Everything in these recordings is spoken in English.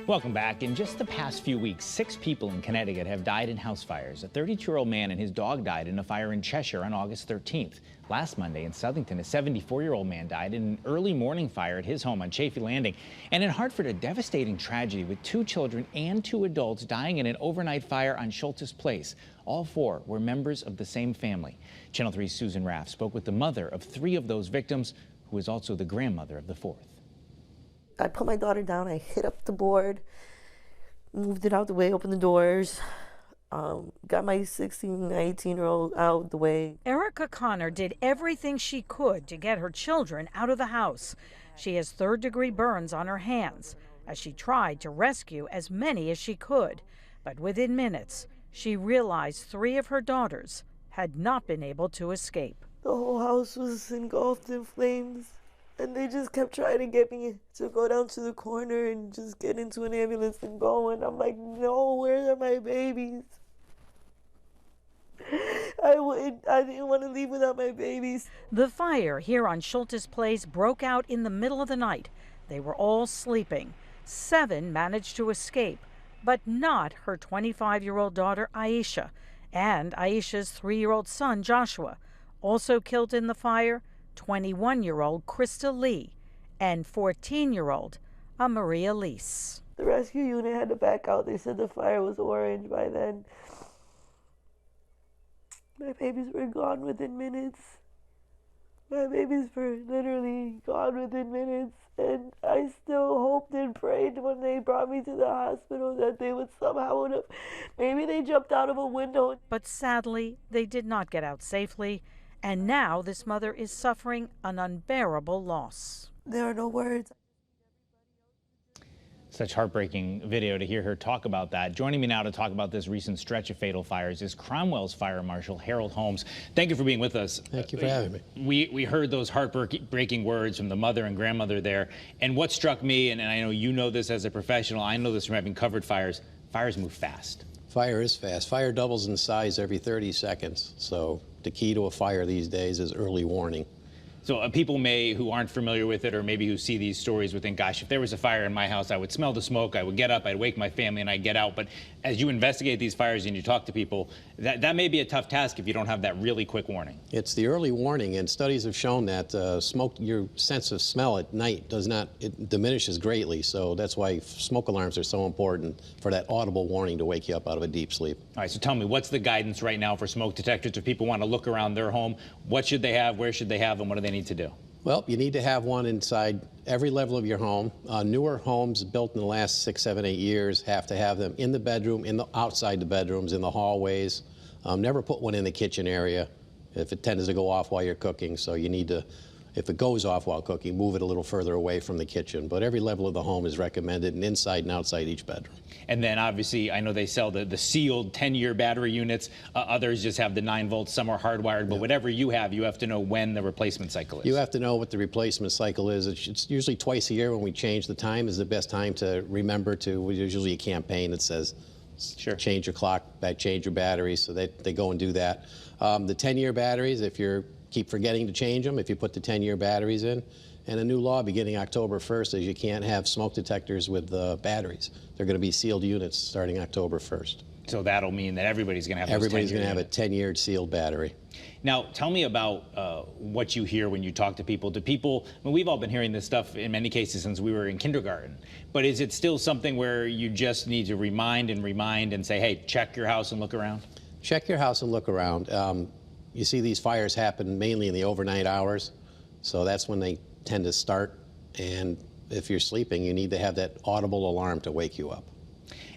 Welcome back. In just the past few weeks, 6 people in Connecticut have died in house fires. A 32-year-old man and his dog died in a fire in Cheshire on August 13th. Last Monday in Southington, a 74-year-old man died in an early morning fire at his home on Chafee Landing. And in Hartford, a devastating tragedy with 2 children and 2 adults dying in an overnight fire on Schultes Place. All 4 were members of the same family. Channel 3's Susan Raff spoke with the mother of 3 of those victims, who is also the grandmother of the 4th. I put my daughter down, I hit up the board, moved it out the way, opened the doors, got my 16, 18-year-old out the way. Erica Connor did everything she could to get her children out of the house. She has 3rd-degree burns on her hands as she tried to rescue as many as she could. But within minutes, she realized 3 of her daughters had not been able to escape. The whole house was engulfed in flames. And they just kept trying to get me to go down to the corner and just get into an ambulance and go. And I'm like, no, where are my babies? I didn't want to leave without my babies. The fire here on Schultes Place broke out in the middle of the night. They were all sleeping. 7 managed to escape, but not her 25-year-old daughter, Aisha, and Aisha's 3-year-old son, Joshua. Also killed in the fire, 21-year-old Krista Lee and 14-year-old Maria Lise. The rescue unit had to back out. They said the fire was orange by then. My babies were gone within minutes. My babies were literally gone within minutes. And I still hoped and prayed when they brought me to the hospital that they would somehow, maybe they jumped out of a window. But sadly, they did not get out safely. And now this mother is suffering an unbearable loss. There are no words. Such heartbreaking video to hear her talk about that. Joining me now to talk about this recent stretch of fatal fires is Cromwell's Fire Marshal Harold Holmes. Thank you for being with us. Thank you for having me. We heard those heartbreaking words from the mother and grandmother there. And what struck me, and I know you know this as a professional, I know this from having covered fires, fires move fast. Fire is fast. Fire doubles in size every 30 seconds. So the key to a fire these days is early warning. So people who aren't familiar with it, or maybe who see these stories would think, gosh, if there was a fire in my house, I would smell the smoke, I would get up, I'd wake my family, and I'd get out. But as you investigate these fires and you talk to people, that may be a tough task if you don't have that really quick warning. It's the early warning, and studies have shown that smoke, your sense of smell at night it diminishes greatly. So that's why smoke alarms are so important, for that audible warning to wake you up out of a deep sleep. All right, so tell me, what's the guidance right now for smoke detectors? If people want to look around their home, what should they have, where should they have them, what do they need to do? Well, you need to have one inside every level of your home. Newer homes built in the last 6, 7, 8 years have to have them in the bedroom, outside the bedrooms, in the hallways. Never put one in the kitchen area if it tends to go off while you're cooking. So you need to, if it goes off while cooking, move it a little further away from the kitchen. But every level of the home is recommended, and inside and outside each bedroom. And then obviously, I know they sell the sealed 10-year battery units. Others just have the 9 volts, some are hardwired. But whatever you have to know when the replacement cycle is. You have to know what the replacement cycle is. It's usually twice a year when we change the time is the best time to remember to. There's usually a campaign that says, sure, change your clock, change your batteries, so they go and do that. The 10-year batteries, if you keep forgetting to change them, if you put the 10-year batteries in. And a new law beginning October 1st is you can't have smoke detectors with batteries. They're going to be sealed units starting October 1st. So that'll mean that everybody's going to have Everybody's going to have a 10-year sealed battery. Now, tell me about what you hear when you talk to people. We've all been hearing this stuff in many cases since we were in kindergarten. But is it still something where you just need to remind and say, hey, check your house and look around? Check your house and look around. You see these fires happen mainly in the overnight hours. So that's when they tend to start. And if you're sleeping, you need to have that audible alarm to wake you up.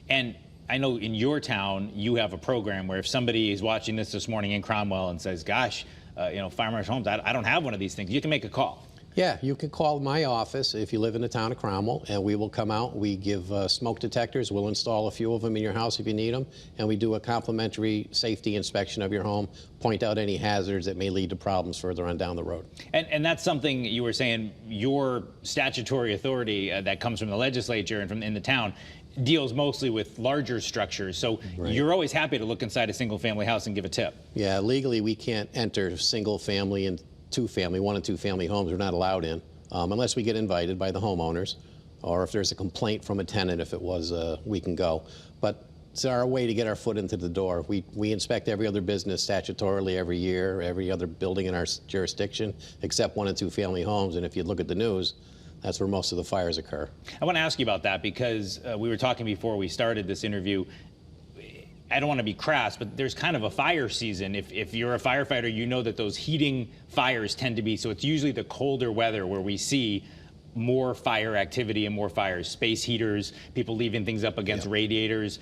And I know in your town, you have a program where if somebody is watching this morning in Cromwell and says, gosh, Fire Marshal Holmes, I don't have one of these things, you can make a call. Yeah, you can call my office if you live in the town of Cromwell, and we will come out. We give smoke detectors. We'll install a few of them in your house if you need them, and we do a complimentary safety inspection of your home, point out any hazards that may lead to problems further on down the road. And that's something you were saying, your statutory authority that comes from the legislature and from in the town deals mostly with larger structures. So right, you're always happy to look inside a single-family house and give a tip. Yeah, legally we can't enter single-family and 1 and 2 family homes. We're not allowed in unless we get invited by the homeowners. or if there's a complaint from a tenant, if it was a week ago. But it's our way to get our foot into the door. We inspect every other business statutorily every year, every other building in our jurisdiction, except 1 and 2 family homes. And if you look at the news, that's where most of the fires occur. I want to ask you about that because we were talking before we started this interview. I don't want to be crass, but there's kind of a fire season. If you're a firefighter, you know that those heating fires tend to be, so it's usually the colder weather where we see more fire activity and more fires, space heaters, people leaving things up against radiators.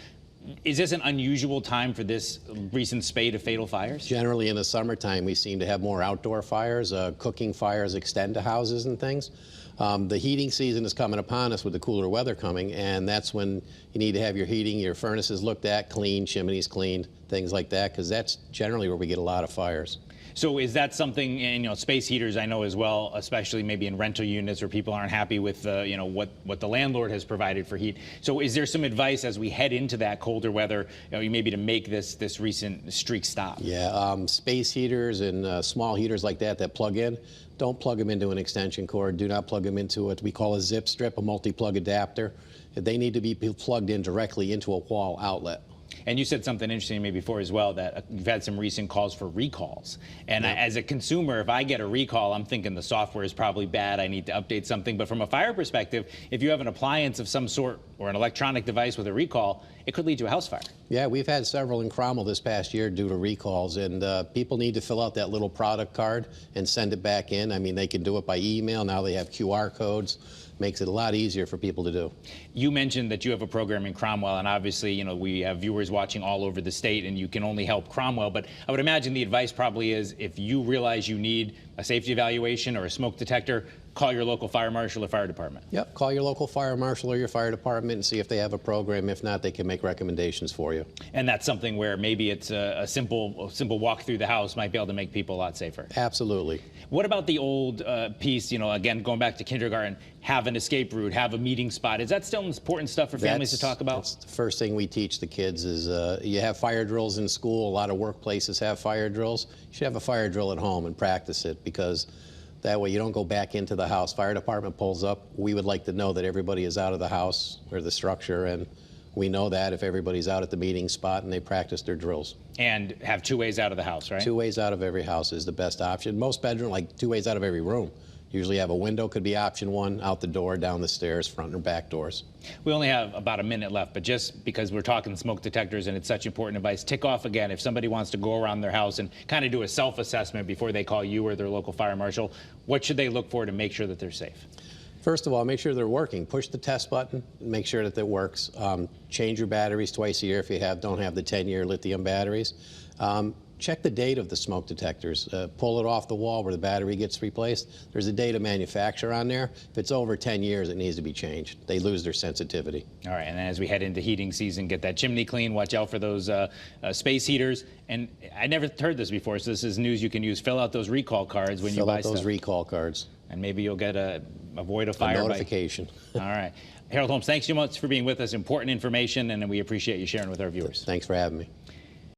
Is this an unusual time for this recent spate of fatal fires? Generally in the summertime, we seem to have more outdoor fires. Cooking fires extend to houses and things. The heating season is coming upon us with the cooler weather coming, and that's when you need to have your heating, your furnaces looked at, cleaned, chimneys cleaned, things like that, because that's generally where we get a lot of fires. So is that something, and space heaters I know as well, especially maybe in rental units where people aren't happy with what the landlord has provided for heat. So is there some advice as we head into that colder weather, maybe to make this recent streak stop? Yeah, space heaters and small heaters like that plug in, don't plug them into an extension cord. Do not plug them into what we call a zip strip, a multi-plug adapter. They need to be plugged in directly into a wall outlet. And you said something interesting to me before as well, that you've had some recent calls for recalls. And as a consumer, if I get a recall, I'm thinking the software is probably bad, I need to update something. But from a fire perspective, if you have an appliance of some sort or an electronic device with a recall, it could lead to a house fire. Yeah, we've had several in Cromwell this past year due to recalls, and people need to fill out that little product card and send it back in. I mean, they can do it by email. Now they have QR codes. Makes it a lot easier for people to do. You mentioned that you have a program in Cromwell, and obviously, we have viewers watching all over the state, and you can only help Cromwell. But I would imagine the advice probably is, if you realize you need a safety evaluation or a smoke detector, call your local fire marshal or fire department. Yep, call your local fire marshal or your fire department and see if they have a program. If not, they can make recommendations for you. And that's something where maybe it's a simple walk through the house might be able to make people a lot safer. Absolutely. What about the old piece, again, going back to kindergarten, have an escape route, have a meeting spot? Is that still important stuff for families to talk about? That's the first thing we teach the kids is you have fire drills in school. A lot of workplaces have fire drills. You should have a fire drill at home and practice it, because that way you don't go back into the house. Fire department pulls up. We would like to know that everybody is out of the house or the structure, and we know that if everybody's out at the meeting spot and they practice their drills. And have 2 ways out of the house, right? 2 ways out of every house is the best option. Most bedroom, like 2 ways out of every room. Usually have a window, could be option 1, out the door, down the stairs, front or back doors. We only have about a minute left, but just because we're talking smoke detectors and it's such important advice, tick off again if somebody wants to go around their house and kind of do a self-assessment before they call you or their local fire marshal. What should they look for to make sure that they're safe? First of all, make sure they're working. Push the test button, make sure that it works. Change your batteries twice a year if you don't have the 10-year lithium batteries. Check the date of the smoke detectors. Pull it off the wall where the battery gets replaced. There's a date of manufacture on there. If it's over 10 years, it needs to be changed. They lose their sensitivity. All right, and then as we head into heating season, get that chimney clean. Watch out for those space heaters. And I never heard this before, so this is news you can use. Fill out those recall cards when you buy stuff. Fill out those recall cards. And maybe you'll get avoid a fire. A notification. All right. Harold Holmes, thanks so much for being with us. Important information, and we appreciate you sharing with our viewers. Thanks for having me.